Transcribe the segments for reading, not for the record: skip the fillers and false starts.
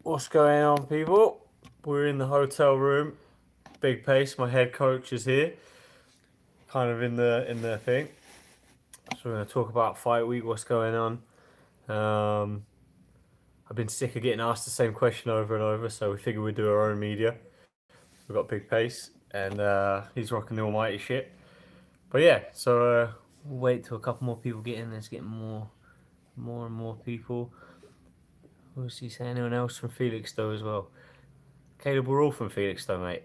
What's going on, people? We're in the hotel room. Big Pace, my head coach, is here, kind of in the thing. So we're gonna talk about fight week. What's going on? Um, I've been sick of getting asked the same question over and over, so we figured we'd do our own media. We've got Big Pace, and he's rocking the almighty shit. But yeah, so we'll wait till a couple more people get in. Let's get more and more people. We'll see. Anyone else from Felixstowe as well? Caleb, we're all from Felixstowe, mate.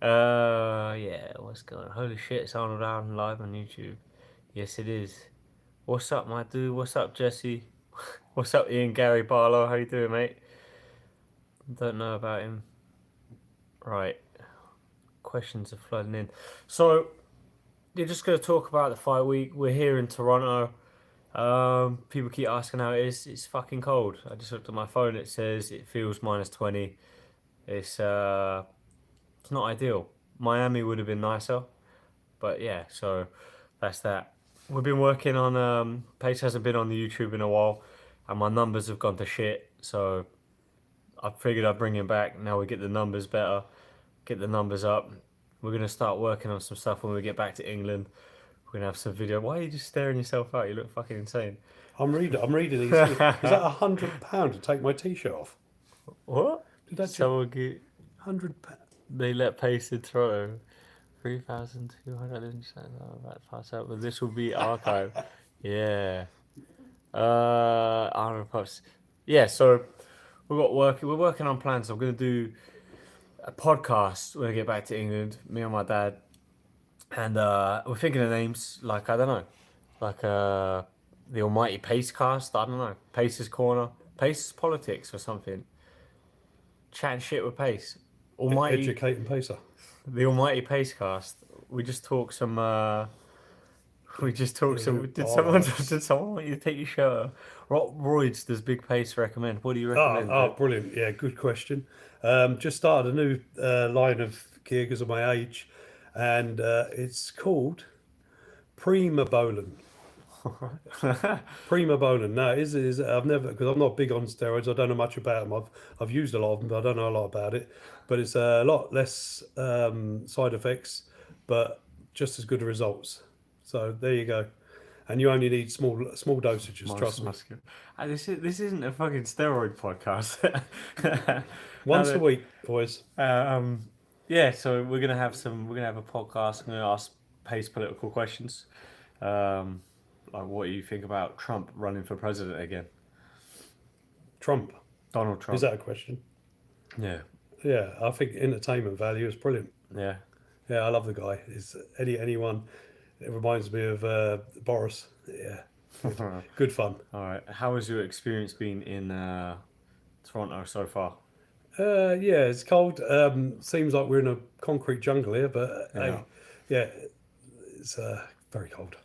Yeah, what's going on? Holy shit, it's Arnold Allen live on YouTube. Yes, it is. What's up, my dude? What's up, Jesse? What's up, Ian Gary Barlow? How you doing, mate? Don't know about him. Right. Questions are flooding in. So, you're just going to talk about the fight week. We're here in Toronto. People keep asking how it is. It's fucking cold. I just looked at my phone. It says it feels -20. It's not ideal. Miami would have been nicer, but yeah. So that's that. We've been working on. Pace hasn't been on the YouTube in a while, and my numbers have gone to shit. So I figured I'd bring him back. Now we get the numbers better, get the numbers up. We're gonna start working on some stuff when we get back to England. We're gonna have some video. Why are you just staring yourself out? You look fucking insane. I'm reading these things. Is that £100 to take my t-shirt off? What? Did that Someone get? £100? They let Pace in Toronto. 3,200 about to pass out, but this will be archived. Yeah. Arnold Puffs. Yeah, so we're working on plans. I'm gonna do a podcast when I get back to England, me and my dad. And we're thinking of names like, I don't know, like the Almighty Pace Cast, I don't know. Pace's Corner, Pace's Politics or something. Chatting shit with Pace. Almighty Educating pacer. The Almighty Pace Cast. We just talk some. We just talk some. Did someone want you to take your shirt off? What roids does Big Pace recommend? What do you recommend? Brilliant. Yeah, good question. Just started a new line of gear because of my age, and it's called Prima Bolin. Prima Bolin. No, is I've never, because I'm not big on steroids. I don't know much about them. I've used a lot of them, but I don't know a lot about it. But it's a lot less side effects, but just as good results. So there you go. And you only need small dosages. Trust me. This isn't a fucking steroid podcast. Once a week, boys. Yeah. So we're gonna have a podcast. I'm gonna ask Pace political questions. Like, what do you think about Trump running for president again? Trump. Donald Trump. Is that a question? Yeah. Yeah, I think entertainment value is brilliant. Yeah. Yeah, I love the guy. Is anyone? It reminds me of Boris. Yeah, good fun. All right. How has your experience been in Toronto so far? Yeah, it's cold. Seems like we're in a concrete jungle here, but Yeah. yeah, it's very cold.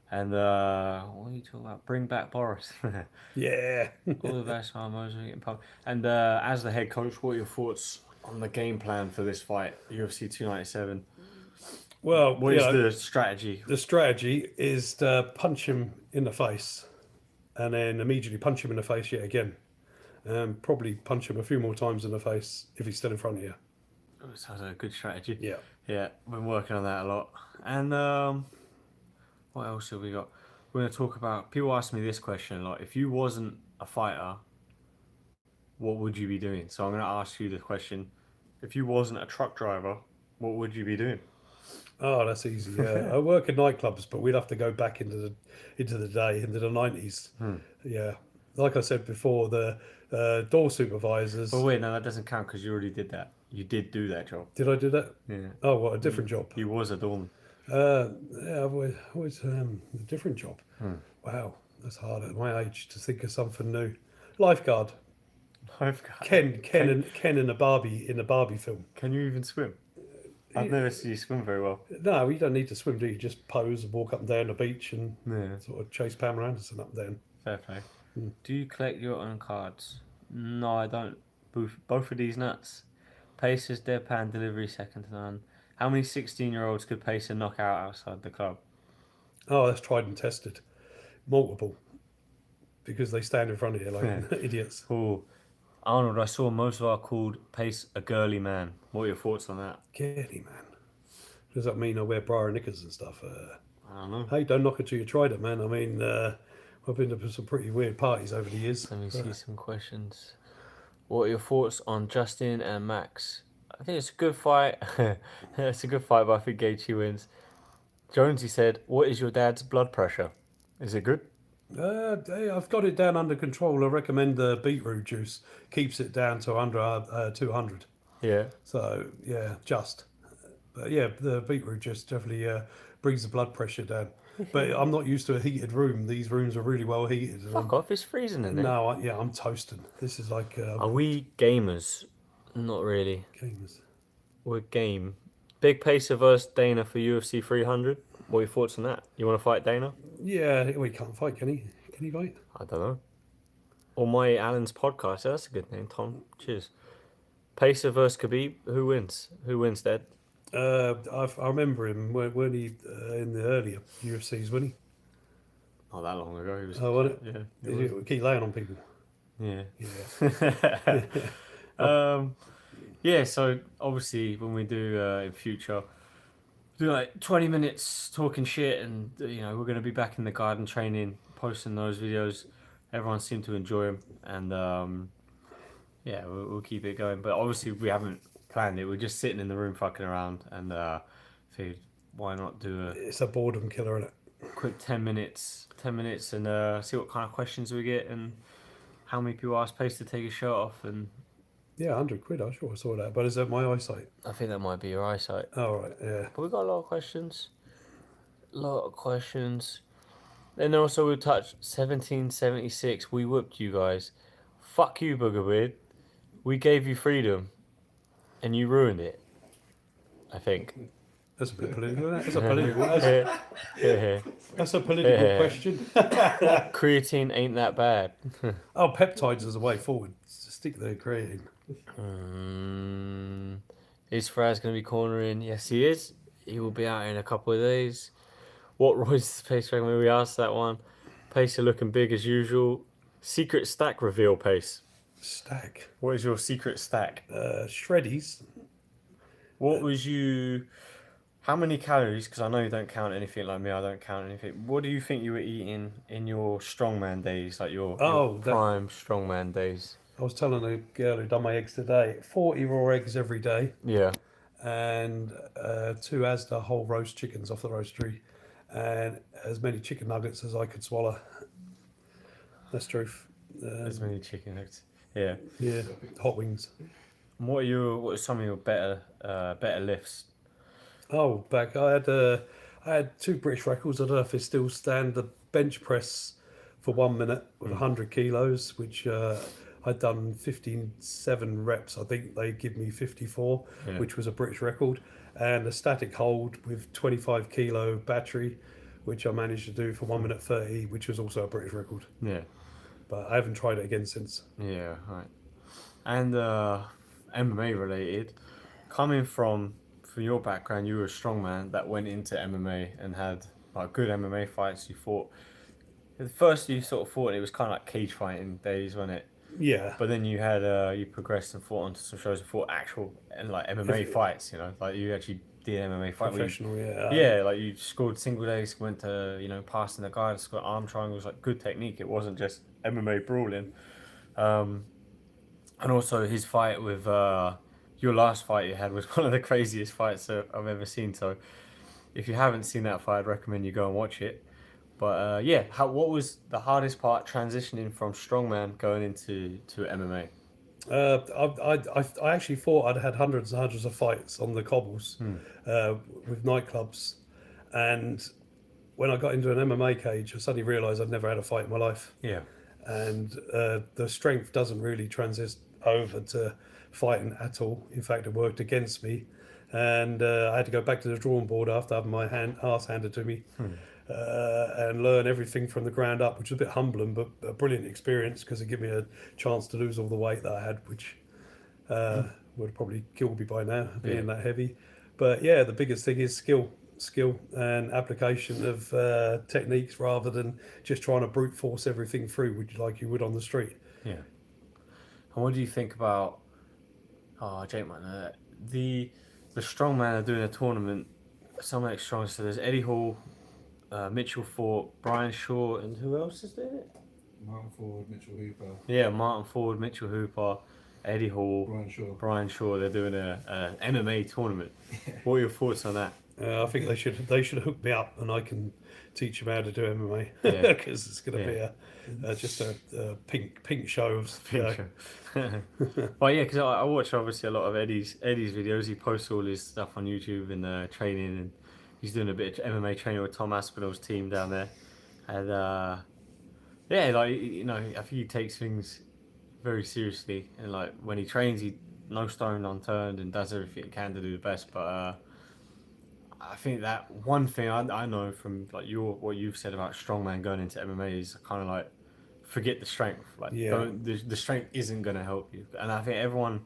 And what are you talking about? Bring back Boris. Yeah. All the best, Marmos. And as the head coach, what are your thoughts on the game plan for this fight, UFC 297? Well, What is the strategy? The strategy is to punch him in the face, and then immediately punch him in the face yet again. Probably punch him a few more times in the face if he's still in front of you. Sounds like a good strategy. Yeah. Yeah, been working on that a lot. And what else have we got? We're going to talk about. People ask me this question a lot. If you wasn't a fighter, what would you be doing? So I'm going to ask you the question. If you wasn't a truck driver, what would you be doing? Oh, that's easy. Yeah, I work in nightclubs, but we'd have to go back into the day, into the 90s. Yeah, like I said before, the door supervisors. Oh wait, no, that doesn't count because you already did that. You did do that job. Did I do that? Yeah. Oh, what, a different job? You was a doorman. Yeah, I've always a different job. Wow, that's hard at my age to think of something new. Lifeguard. Ken in the Barbie film. Can you even swim? I've never seen you swim very well. No, you don't need to swim, do you? Just pose and walk up and down the beach and Yeah. sort of chase Pamela Anderson up and down. Fair play. Do you collect your own cards? No, I don't. Both of these nuts. Pacer's deadpan delivery second to none. How many 16-year-olds could Pacer knock out outside the club? Oh, that's tried and tested. Multiple. because they stand in front of you like idiots. Cool. Arnold, I saw most of our called pace a girly man. What are your thoughts on that? Girly, man. Does that mean I wear bra and knickers and stuff? I don't know. Hey, don't knock it till you tried it, man. I mean, I've been to some pretty weird parties over the years. Let me see some questions. What are your thoughts on Justin and Max? I think it's a good fight. It's a good fight, but I think Gaethje wins. Jonesy said, "What is your dad's blood pressure? Is it good?" Hey, I've got it down under control. I recommend the beetroot juice. Keeps it down to under 200. Yeah. So, yeah, just. But yeah, the beetroot juice definitely brings the blood pressure down. But I'm not used to a heated room. These rooms are really well heated. Fuck off! It's freezing in there. No, yeah, I'm toasting. This is like Are we gamers? Not really. gamers. We're game. Big Pacer versus Dana for UFC 300. What are your thoughts on that? You want to fight Dana? Yeah, we can't fight, can he? Can he fight? I don't know. Almighty Allen's podcast. That's a good name, Tom. Cheers. Pacer versus Khabib. Who wins? Who wins, Dad? I remember him when he in the earlier UFCs, wasn't he? Not that long ago. He was. Oh, wasn't it? Yeah. Did he keep laying on people? Yeah. Yeah. Yeah, so obviously when we do in future, do like 20 minutes talking shit, and we're going to be back in the garden training, posting those videos. Everyone seemed to enjoy them, and yeah, we'll keep it going. But obviously we haven't planned it. We're just sitting in the room fucking around, and figured why not do It's a boredom killer, isn't it? quick 10 minutes, and see what kind of questions we get and how many people ask Pace to take his shirt off. And Yeah, 100 quid. I'm sure I saw that. But is that my eyesight? I think that might be your eyesight. Oh, right, yeah. But we got a lot of questions. Then also we touched 1776. We whooped you guys. Fuck you, Booger Beard. We gave you freedom, and you ruined it. I think. That's a bit political, isn't it? That's a political, Yeah. that's a political Yeah. question. Creatine ain't that bad. Oh, peptides is the way forward. Stick the creatine. Is Fraz going to be cornering? Yes, he is. He will be out in a couple of days. What Roy's pace recommend? We asked that one. Pace are looking big as usual. Secret stack reveal, Pace. Stack. What is your secret stack? Shreddies. What was you... How many calories? Because I know you don't count anything like me. I don't count anything. What do you think you were eating in your strongman days? Like your prime strongman days? I was telling a girl who done my eggs today, 40 raw eggs every day, Yeah. and 2 Asda whole roast chickens off the roastery, and as many chicken nuggets as I could swallow. That's truth. As many chicken nuggets. Yeah. Yeah, hot wings. And what are some of your better lifts? Oh, I had 2 British records. I don't know if they still stand. The bench press for 1 minute with 100 kilos, which I'd done 57 reps. I think they give me 54, which was a British record, and a static hold with 25 kilo battery, which I managed to do for 1 minute 30, which was also a British record. Yeah. But I haven't tried it again since. Yeah, right. And MMA related, coming from your background, you were a strongman that went into MMA and had like good MMA fights. You fought. At first, you sort of fought, and it was kind of like cage fighting days, wasn't it? Yeah. But then you had you progressed and fought onto some shows and fought actual and like MMA fights. Like you actually did MMA fight. Professional, yeah. Yeah, like you scored single legs, went to passing the guard, scored arm triangles, like good technique. It wasn't just MMA brawling. And also his fight with your last fight you had was one of the craziest fights I've ever seen. So if you haven't seen that fight, I'd recommend you go and watch it. But yeah, what was the hardest part transitioning from strongman going into MMA? I actually thought I'd had hundreds and hundreds of fights on the cobbles with nightclubs, and when I got into an MMA cage, I suddenly realised I'd never had a fight in my life. Yeah. And the strength doesn't really transit over to fighting at all. In fact, it worked against me, and I had to go back to the drawing board after having my arse handed to me. And learn everything from the ground up, which was a bit humbling, but a brilliant experience because it gave me a chance to lose all the weight that I had, which would have probably killed me by now, being that heavy. But yeah, the biggest thing is skill. skill and application of techniques rather than just trying to brute force everything through, like you would on the street. Yeah. And what do you think about? Oh, Jake might know that. The strongman are doing a tournament. Some of the strong. So there's Eddie Hall, Mitchell Ford, Brian Shaw, and who else is there? Martin Ford, Mitchell Hooper, Yeah, Martin Ford, Mitchell Hooper, Eddie Hall, Brian Shaw. Brian Shaw. They're doing a MMA tournament. What are your thoughts on that? I think they should hook me up and I can teach them how to do MMA Yeah. because it's going to Yeah. be just a pink show of Well, yeah, because I watch obviously a lot of Eddie's videos. He posts all his stuff on YouTube and training, and he's doing a bit of MMA training with Tom Aspinall's team down there, and yeah, like I think he takes things very seriously, and like when he trains, he no stone unturned and does everything he can to do the best. But I think that one thing I know from like what you've said about strongman going into MMA is kind of like forget the strength. Like the strength isn't gonna help you, and I think everyone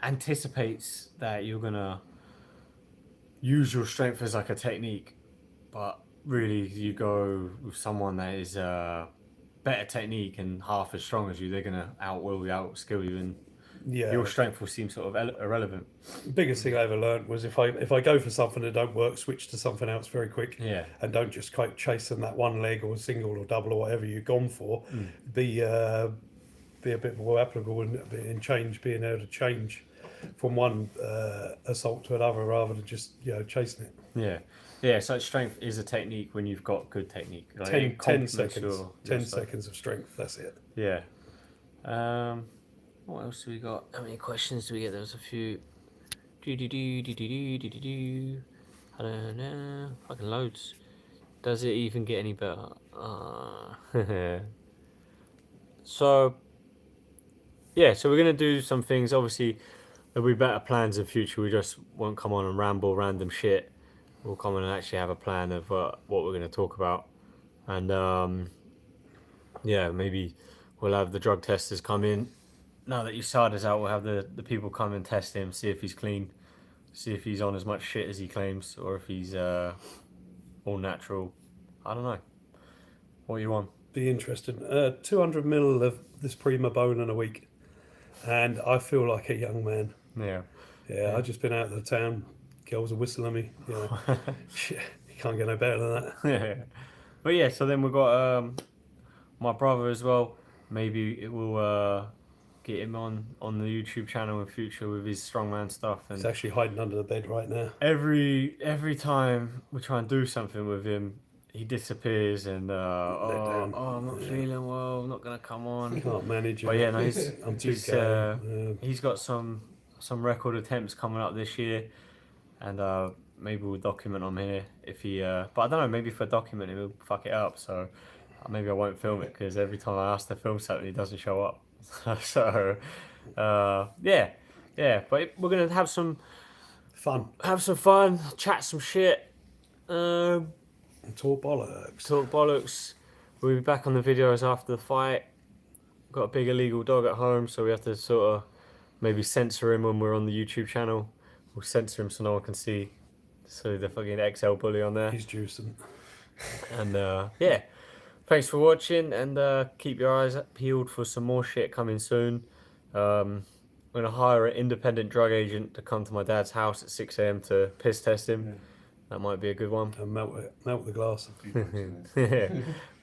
anticipates that you're gonna use your strength as like a technique, but really you go with someone that is better technique and half as strong as you, they're gonna outskill you, and your strength will seem sort of irrelevant. The biggest thing I ever learned was if I go for something that don't work, switch to something else very quick. Yeah. And don't just quite chasing that one leg or single or double or whatever you've gone for. Be a bit more applicable and being able to change from one assault to another rather than just chasing it. Yeah. Yeah, so strength is a technique when you've got good technique. Like 10 seconds. 10 seconds of strength, that's it. Yeah. What else do we got? How many questions do we get? There was a few. I don't know. Fucking loads. Does it even get any better? So, yeah, so we're going to do some things. Obviously, there'll be better plans in future. We just won't come on and ramble random shit. We'll come on and actually have a plan of what we're going to talk about. And, yeah, maybe we'll have the drug testers come in. Now that USADA's out, we'll have the people come and test him, see if he's clean, see if he's on as much shit as he claims, or if he's all natural. I don't know. What you want? Be interesting. 200 ml of this Prima Bone in a week, and I feel like a young man. Yeah. I've just been out of the town. Girls are whistling at me. Shit, you can't get no better than that. Yeah. But yeah, so then we've got my brother as well. Maybe it will get him on the YouTube channel in future with his strongman stuff. And he's actually hiding under the bed right now. Every time we try and do something with him, he disappears and I'm not feeling well. I'm not gonna come on. Can't manage it. But yeah, no, he's got some record attempts coming up this year, and maybe we'll document him here if he. But I don't know. Maybe if I document him, he'll fuck it up. So maybe I won't film it because every time I ask to film something, he doesn't show up. So yeah. But we're gonna have some fun, chat some shit. Talk bollocks. We'll be back on the videos after the fight. Got a big illegal dog at home, so we have to sort of maybe censor him when we're on the YouTube channel. We'll censor him so no one can see. So the fucking XL bully on there. He's juicing. And yeah, thanks for watching, and keep your eyes peeled for some more shit coming soon. I'm gonna hire an independent drug agent to come to my dad's house at 6 a.m. to piss test him. Yeah. That might be a good one. And melt the glass.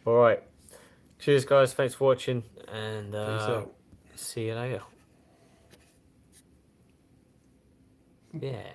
All right. Cheers, guys. Thanks for watching, and see you later. Yeah.